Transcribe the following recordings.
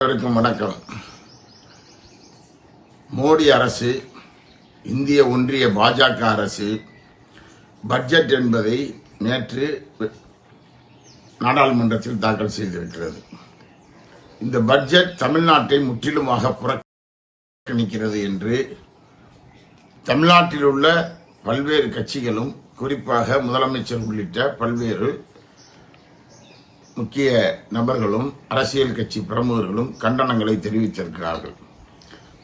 அனைவருக்கும் வணக்கம். மோடி அரசு, இந்திய ஒன்றிய பாஜக அரசு பட்ஜெட் என்பதை நேற்று நாடாளுமன்றத்தில் தாக்கல் செய்திருக்கிறது. இந்த பட்ஜெட் தமிழ்நாட்டை முற்றிலுமாக புறக்கணிக்கிறது என்று தமிழ்நாட்டில் உள்ள பல்வேறு கட்சிகளும், குறிப்பாக முதலமைச்சர் உள்ளிட்ட பல்வேறு முக்கிய நபர்களும் அரசியல் கட்சி பிரமுகர்களும் கண்டனங்களை தெரிவித்திருக்கிறார்கள்.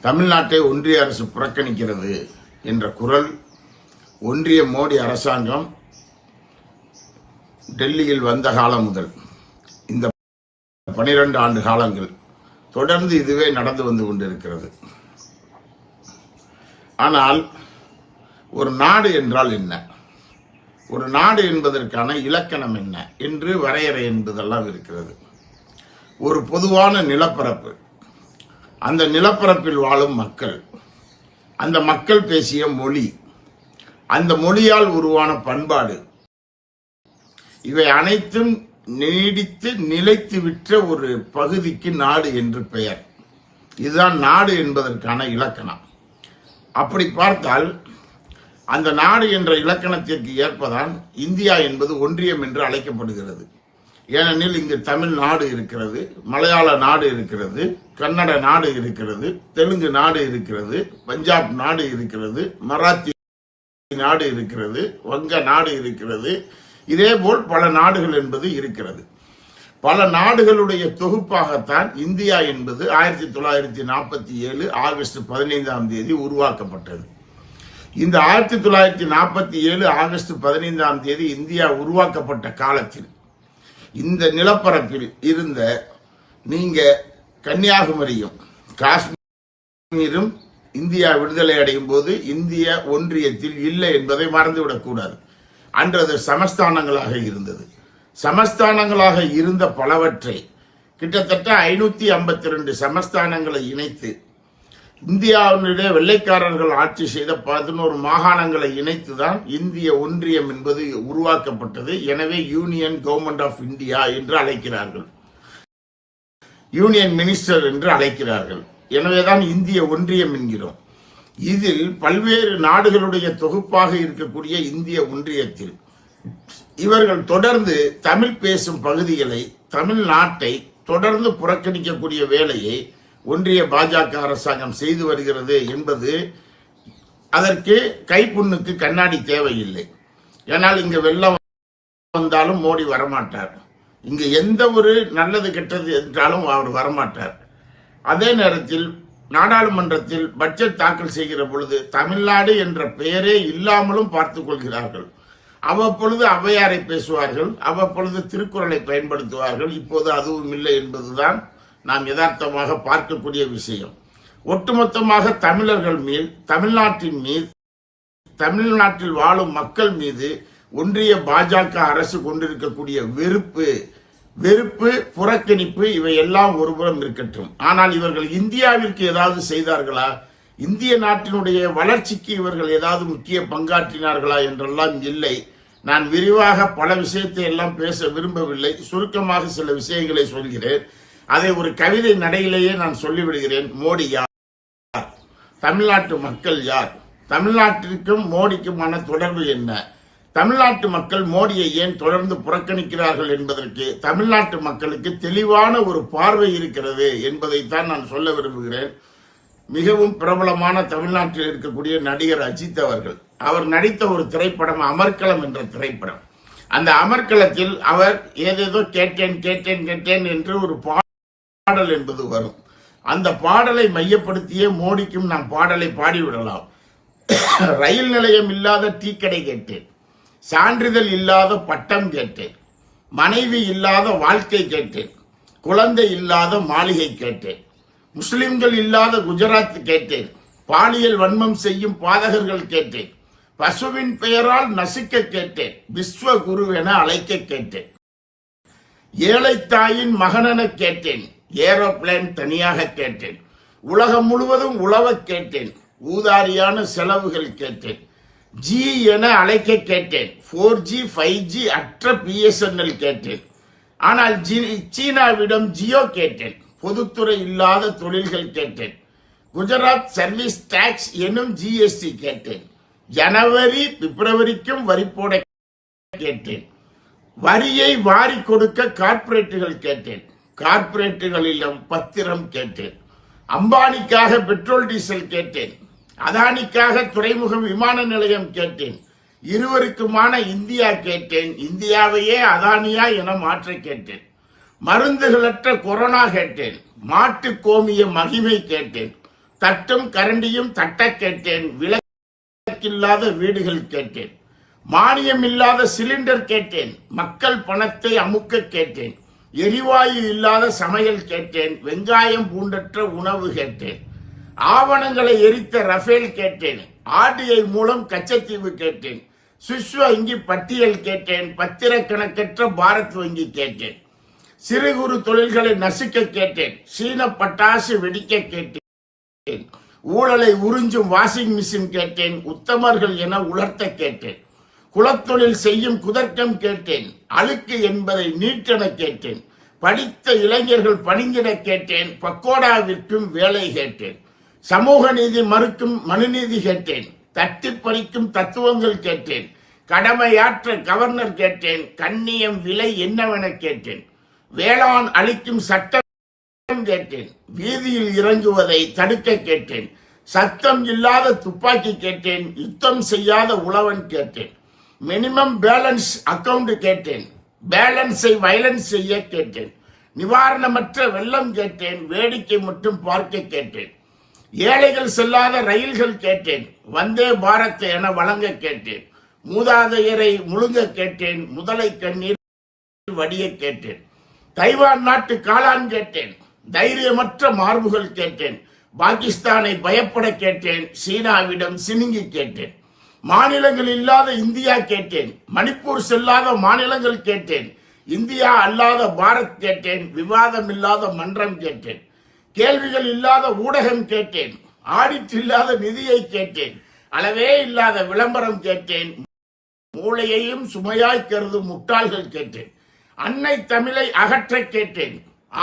தமிழ்நாட்டை ஒன்றிய அரசு புறக்கணிக்கிறது என்ற குரல் ஒன்றிய மோடி அரசாங்கம் டெல்லியில் வந்த காலம் முதல் இந்த 12 ஆண்டு காலங்கள் தொடர்ந்து இதுவே நடந்து வந்து கொண்டிருக்கிறது. ஆனால் ஒரு நாடு என்றால் என்ன, ஒரு நாடு என்பதற்கான இலக்கணம் என்ன என்று வரையறை என்பதெல்லாம் இருக்கிறது. ஒரு பொதுவான நிலப்பரப்பு, அந்த நிலப்பரப்பில் வாழும் மக்கள், அந்த மக்கள் பேசிய மொழி, அந்த மொழியால் உருவான பண்பாடு, இவை அனைத்தும் நீடித்து நிலைத்து விட்ட ஒரு பகுதிக்கு நாடு என்று பெயர். இதுதான் நாடு என்பதற்கான இலக்கணம். அப்படி பார்த்தால் அந்த நாடு என்ற இலக்கணத்திற்கு ஏற்பதான் இந்தியா என்பது ஒன்றியம் என்று அழைக்கப்படுகிறது. ஏனெனில் இங்கு தமிழ் நாடு இருக்கிறது, மலையாள நாடு இருக்கிறது, கன்னட நாடு இருக்கிறது, தெலுங்கு நாடு இருக்கிறது, பஞ்சாப் நாடு இருக்கிறது, மராத்தி நாடு இருக்கிறது, வங்க நாடு இருக்கிறது. இதேபோல் பல நாடுகள் என்பது இருக்கிறது. பல நாடுகளுடைய தொகுப்பாகத்தான் இந்தியா என்பது 1947 ஆகஸ்ட் 15 உருவாக்கப்பட்டது. இந்த 1947 ஆகஸ்ட் 15 இந்தியா உருவாக்கப்பட்ட காலத்தில் இந்த நிலப்பரப்பில் இருந்த நீங்க கன்னியாகுமரியும் காஷ்மீரும் இந்தியா விடுதலை அடையும் போது இந்திய ஒன்றியத்தில் இல்லை என்பதை மறந்துவிடக்கூடாது. அன்று அது சமஸ்தானங்களாக இருந்தது. சமஸ்தானங்களாக இருந்த பலவற்றை கிட்டத்தட்ட 552 சமஸ்தானங்களை இணைத்து இந்தியாவினுடைய வெள்ளைக்காரர்கள் ஆட்சி செய்த 11 மாகாணங்களை இணைத்துதான் இந்திய ஒன்றியம் என்பது உருவாக்கப்பட்டது. எனவே யூனியன் கவர்மெண்ட் ஆஃப் இந்தியா என்று அழைக்கிறார்கள், யூனியன் மினிஸ்டர் என்று அழைக்கிறார்கள். எனவேதான் இந்திய ஒன்றியம் என்கிறோம். இதில் பல்வேறு நாடுகளுடைய தொகுப்பாக இருக்கக்கூடிய இந்திய ஒன்றியத்தில் இவர்கள் தொடர்ந்து தமிழ் பேசும் பகுதிகளை, தமிழ்நாட்டை தொடர்ந்து புறக்கணிக்கக்கூடிய வேலையை ஒன்றிய பாஜக அரசாங்கம் செய்து வருகிறது என்பது அதற்கு கைப்புண்ணுக்கு கண்ணாடி தேவையில்லை. ஏனால் இங்கு வெள்ளம் வந்தாலும் மோடி வரமாட்டார், இங்கு எந்த ஒரு நல்லது கெட்டது என்றாலும் அவர் வரமாட்டார். அதே நேரத்தில் நாடாளுமன்றத்தில் பட்ஜெட் தாக்கல் செய்கிற பொழுது தமிழ்நாடு என்ற பெயரே இல்லாமலும் பார்த்துக் கொள்கிறார்கள். அவ்வப்பொழுது ஔவையாரை பேசுவார்கள், அவ்வப்பொழுது திருக்குறளை பயன்படுத்துவார்கள். இப்போது அதுவும் இல்லை என்பதுதான் நாம் யதார்த்தமாக பார்க்கக்கூடிய விஷயம். ஒட்டுமொத்தமாக தமிழர்கள் மீது, தமிழ்நாட்டின் மீது, தமிழ்நாட்டில் வாழும் மக்கள் மீது ஒன்றிய பாஜக அரசு கொண்டிருக்கக்கூடிய வெறுப்பு, புறக்கணிப்பு இவையெல்லாம் ஒருபுறம் இருக்கட்டும். ஆனால் இவர்கள் இந்தியாவிற்கு ஏதாவது செய்தார்களா, இந்திய நாட்டினுடைய வளர்ச்சிக்கு இவர்கள் ஏதாவது முக்கிய பங்காற்றினார்களா என்றெல்லாம் இல்லை. நான் விரிவாக பல விஷயத்தை எல்லாம் பேச விரும்பவில்லை. சுருக்கமாக சில விஷயங்களை சொல்கிறேன். அதை ஒரு கவிதை நடையிலேயே நான் சொல்லிவிடுகிறேன். மோடி யார், தமிழ்நாட்டு மக்கள் யார், தமிழ்நாட்டிற்கும் மோடிக்குமான தொடர்பு என்ன, தமிழ்நாட்டு மக்கள் மோடியை ஏன் தொடர்ந்து புறக்கணிக்கிறார்கள் என்பதற்கு தமிழ்நாட்டு மக்களுக்கு தெளிவான ஒரு பார்வை இருக்கிறது என்பதைத்தான் நான் சொல்ல விரும்புகிறேன். மிகவும் பிரபலமான தமிழ்நாட்டில் இருக்கக்கூடிய நடிகர் அஜித் அவர்கள், அவர் நடித்த ஒரு திரைப்படம் அமர்க்களம் என்ற திரைப்படம். அந்த அமர்க்களத்தில் அவர் ஏதேதோ கேட்டேன் என்று ஒரு பாடல் என்பது வரும். அந்த பாடலை மையப்படுத்தியே மோடிக்கும் நாம் பாடலை பாடிவிடலாம். ரயில் நிலையம் இல்லாத டீக்கடை கேட்டேன், சான்றிதழ் இல்லாத பட்டம் கேட்டேன், மனைவி இல்லாத வாழ்க்கை கேட்டேன், குழந்தை இல்லாத மாளிகை கேட்டேன், முஸ்லிம்கள் இல்லாத குஜராத் கேட்டேன், பாலியல் வன்மம் செய்யும் பாதகர்கள் கேட்டேன், பசுவின் பெயரால் நசுக்க கேட்டேன், விஸ்வகுருவென அழைக்க கேட்டேன், ஏழைத்தாயின் மகனென கேட்டேன், ஏரோப்ளேன் தனியாக கேட்டேன், உலகம் முழுவதும் உழவ கேட்டேன், ஊதாரியான செலவுகள் கேட்டேன், ஜி என அழைக்க கேட்டேன், 4G 5G அற்ற BSNL கேட்டேன். ஆனால் சீனாவிடம் ஜியோ கேட்டேன். பொதுத்துறை இல்லாத தொழில்கள் கேட்டேன். குஜராத் சர்வீஸ் டாக்ஸ் எனும் ஜிஎஸ்டி கேட்டேன். ஜனவரி பிப்ரவரிக்கும் வரி போட கேட்டேன். வரியை வாரி கொடுக்க கார்ப்பரேட்டுகள் கேட்டேன். கார்ப்பரேட்டுகளிலும் பத்திரம் கேட்டேன். அம்பானிக்காக பெட்ரோல் டீசல் கேட்டேன். அதானிக்காக துறைமுகம் விமான நிலையம் கேட்டேன். இருவருக்குமான இந்தியா கேட்டேன். இந்தியாவையே அதானியா என மாற்ற கேட்டேன். மருந்துகளற்ற கொரோனா கேட்டேன். மாட்டு கோமிய மகிமை கேட்டேன். தட்டும் கரண்டியும் தட்ட கேட்டேன். விளக்கில்லாத வீடுகள் கேட்டேன். மானியம் இல்லாத சிலிண்டர் கேட்டேன். மக்கள் பணத்தை அமுக்க கேட்டேன். எரிவாயு இல்லாத சமையல் கேட்டேன். வெங்காயம் பூண்டற்ற உணவு கேட்டேன். ஆவணங்களை எரித்த ரஃபேல் கேட்டேன். ஆர்டிஐ மூலம் கச்சத்தீவு கேட்டேன். சுவிஸ் வங்கி பட்டியல் கேட்டேன். பத்திர கணக்கற்ற பாரத் வங்கி கேட்டேன். சிறு குறு தொழில்களை நசுக்க கேட்டேன். சீன பட்டாசு வெடிக்க கேட்டேன். ஊழலை உறிஞ்சும் வாஷிங் மிஷின் கேட்டேன். உத்தமர்கள் என உலர்த்த கேட்டேன். குலத்தொழில் செய்யும் குதர்க்கம் கேட்டேன். அழுக்கு என்பதை நீட்டென கேட்டேன். படித்த இளைஞர்கள் பணிந்திட கேட்டேன். பக்கோடாவிற்கும் வேலை கேட்டேன். சமூக நீதி மறுக்கும் மனுநீதி கேட்டேன். தட்டி பறிக்கும் தத்துவங்கள் கேட்டேன். கடமையாற்ற கவர்னர் கேட்டேன். கண்ணியம் விலை என்னவென கேட்டேன். வேளாண் அளிக்கும் சட்டம் கேட்டேன். வீதியில் இறங்குவதை தடுக்க கேட்டேன். சத்தம் இல்லாத துப்பாக்கி கேட்டேன். யுத்தம் செய்யாத உழவன் கேட்டேன். மினிமம் பேலன்ஸ் அக்கவுண்ட் கேட்டேன். பேலன்ஸை வயலன்ஸ் செய்ய கேட்டேன். நிவாரணமற்ற வெள்ளம் கேட்டேன். வேடிக்கை மட்டும் பார்க்க கேட்டேன். ஏழைகள் செல்லாத ரயில்கள் கேட்டேன். வந்தே பாரத் என வழங்க கேட்டேன். மூதாதையரை முழுங்க கேட்டேன். முதலை கண்ணீர் வடிய கேட்டேன். தைவான் நாட்டு காளான் கேட்டேன். தைரியமற்ற மார்புகள் கேட்டேன். பாகிஸ்தானை பயப்பட கேட்டேன். சீனாவிடம் சினுங்கி கேட்டேன். மாநிலங்கள் இல்லாத இந்தியா கேட்டேன். மணிப்பூர் செல்லாத மாநிலங்கள் கேட்டேன். இந்தியா அல்லாத பாரத் கேட்டேன். விவாதம் இல்லாத மன்றம் கேட்டேன். கேள்விகள் இல்லாத ஊடகம் கேட்டேன். ஆடிட் இல்லாத நிதியை கேட்டேன். அளவே இல்லாத விளம்பரம் கேட்டேன். மூளையையும் சுமையாய் கருதும் முட்டாள்கள் கேட்டேன். அன்னை தமிழை அகற்ற கேட்டேன்.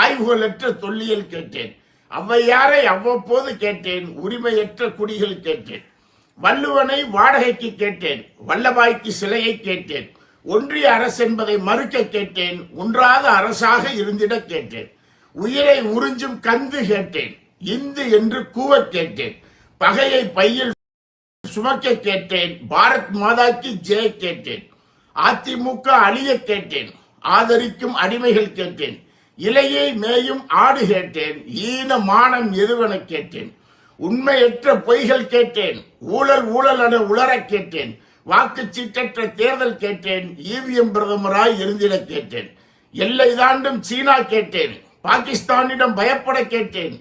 ஆய்வுகளற்ற தொல்லியல் கேட்டேன். ஔவையாரை அவ்வப்போது கேட்டேன். உரிமையற்ற குடிகள் கேட்டேன். வள்ளுவனை வாடகைக்கு கேட்டேன். வல்லபாய்க்கு சிலையை கேட்டேன். ஒன்றிய அரசு என்பதை மறுக்க கேட்டேன். ஒன்றாத அரசாக இருந்திட கேட்டேன். உயிரை உறிஞ்சும் கந்து கேட்டேன். இந்து என்று கூவ கேட்டேன். பகையை பையில் சுமக்க கேட்டேன். பாரத் மாதாக்கு ஜெய கேட்டேன். அதிமுக அழிய கேட்டேன். ஆதரிக்கும் அடிமைகள் கேட்டேன். இலையை மேயும் ஆடு கேட்டேன். ஈன மானம் எதுவென கேட்டேன். உண்மையற்ற பொய்கள் கேட்டேன். ஊழல் ஊழல் என உளர கேட்டேன். வாக்குச்சீட்டற்ற தேர்தல் கேட்டேன். ஈவிஎம் பிரதமராய் இருந்திட கேட்டேன். எல்லை தாண்டும் சீனா கேட்டேன். பாகிஸ்தானிடம் பயப்பட கேட்டேன்.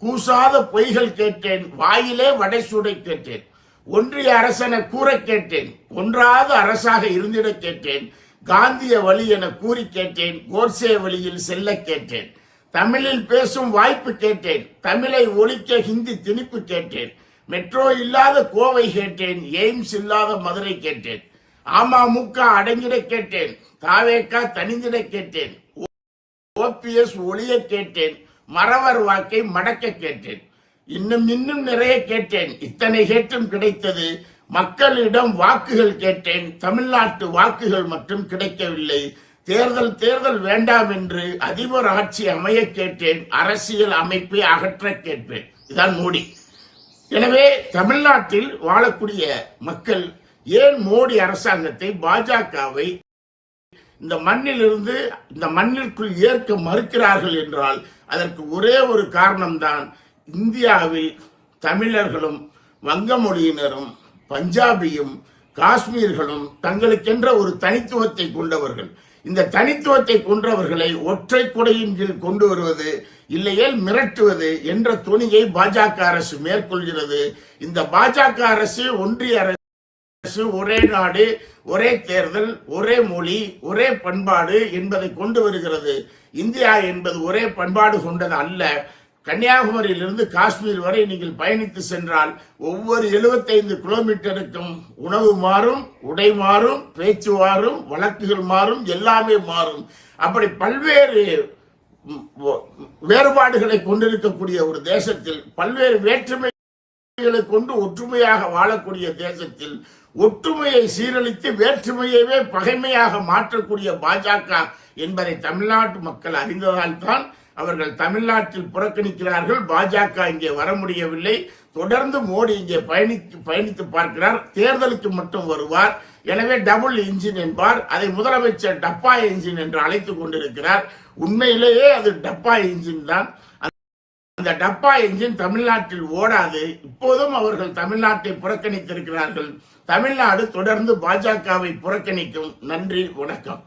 கூசாத பொய்கள் கேட்டேன். வாயிலே வடை சூடை கேட்டேன். ஒன்றிய அரசென கூற கேட்டேன். ஒன்றாத அரசாக இருந்திட கேட்டேன். காந்திய வழி என கூறி கேட்டேன். கோட்சே வழியில் செல்ல கேட்டேன். தமிழில் பேசும் வாய்ப்பு கேட்டேன். தமிழை ஒழிக்க ஹிந்தி திணிப்பு கேட்டேன். மெட்ரோ இல்லாத கோவை கேட்டேன். எய்ம்ஸ் இல்லாத மதுரை கேட்டேன். அமமுக அடங்கிட கேட்டேன். தாவேக்கா தனிந்திட கேட்டேன். ஓபிஎஸ் ஒளிய கேட்டேன். மறவர் வாக்கை மடக்க கேட்டேன். இன்னும் நிறைய கேட்டேன். இத்தனை கேட்டும் கிடைத்தது. மக்களிடம் வாக்குகள் கேட்டேன். தமிழ்நாட்டு வாக்குகள் மட்டும் கிடைக்கவில்லை. தேர்தல் வேண்டாம் என்று அதிபர் ஆட்சி அமைய கேட்டேன். அரசியல் அமைப்பை அகற்ற கேட்பேன். இதான் மோடி. எனவே தமிழ்நாட்டில் வாழக்கூடிய மக்கள் ஏன் மோடி அரசாங்கத்தை, பாஜகவை இந்த மண்ணிலிருந்து இந்த மண்ணிற்குள் ஏற்க மறுக்கிறார்கள் என்றால் அதற்கு ஒரே ஒரு காரணம்தான். இந்தியாவில் தமிழர்களும் வங்க மொழியினரும் பஞ்சாபியும் காஷ்மீர்களும் தங்களுக்கென்ற ஒரு தனித்துவத்தை கொண்டவர்கள். இந்த தனித்துவத்தை கொண்டவர்களை ஒற்றை குடையின் கீழ் கொண்டு வருவது, இல்லையேல் மிரட்டுவது என்ற துணியை பாஜக அரசு மேற்கொள்கிறது. இந்த பாஜக அரசு, ஒன்றிய அரசு ஒரே நாடு, ஒரே தேர்தல், ஒரே மொழி, ஒரே பண்பாடு என்பதை கொண்டு வருகிறது. இந்தியா என்பது ஒரே பண்பாடு கொண்டது அல்ல. கன்னியாகுமரியிலிருந்து காஷ்மீர் வரை நீங்கள் பயணித்து சென்றால் ஒவ்வொரு 75 கிலோமீட்டருக்கும் உணவு மாறும், உடை மாறும், பேச்சு மாறும், வழக்குகள் மாறும், எல்லாமே மாறும். அப்படி பல்வேறு வேறுபாடுகளை கொண்டிருக்கக்கூடிய ஒரு தேசத்தில், பல்வேறு வேற்றுமைகளை கொண்டு ஒற்றுமையாக வாழக்கூடிய தேசத்தில் ஒற்றுமையை சீரழித்து வேற்றுமையவே பகைமையாக மாற்றக்கூடிய பாஜக என்பதை தமிழ்நாட்டு மக்கள் அறிந்ததால் தான் அவர்கள் தமிழ்நாட்டில் புறக்கணிக்கிறார்கள். பாஜக இங்கே வர முடியவில்லை. தொடர்ந்து மோடி இங்கே பயணித்து பார்க்கிறார். தேர்தலுக்கு மட்டும் வருவார். எனவே டபுள் இன்ஜின் என்பார். அதை முதலமைச்சர் டப்பா இன்ஜின் என்று அழைத்துக் கொண்டிருக்கிறார். உண்மையிலேயே அது டப்பா இன்ஜின் தான். அந்த டப்பா இன்ஜின் தமிழ்நாட்டில் ஓடாது. இப்போதும் அவர்கள் தமிழ்நாட்டை புறக்கணித்திருக்கிறார்கள். தமிழ்நாடு தொடர்ந்து பாஜகவை புறக்கணிக்கும். நன்றி, வணக்கம்.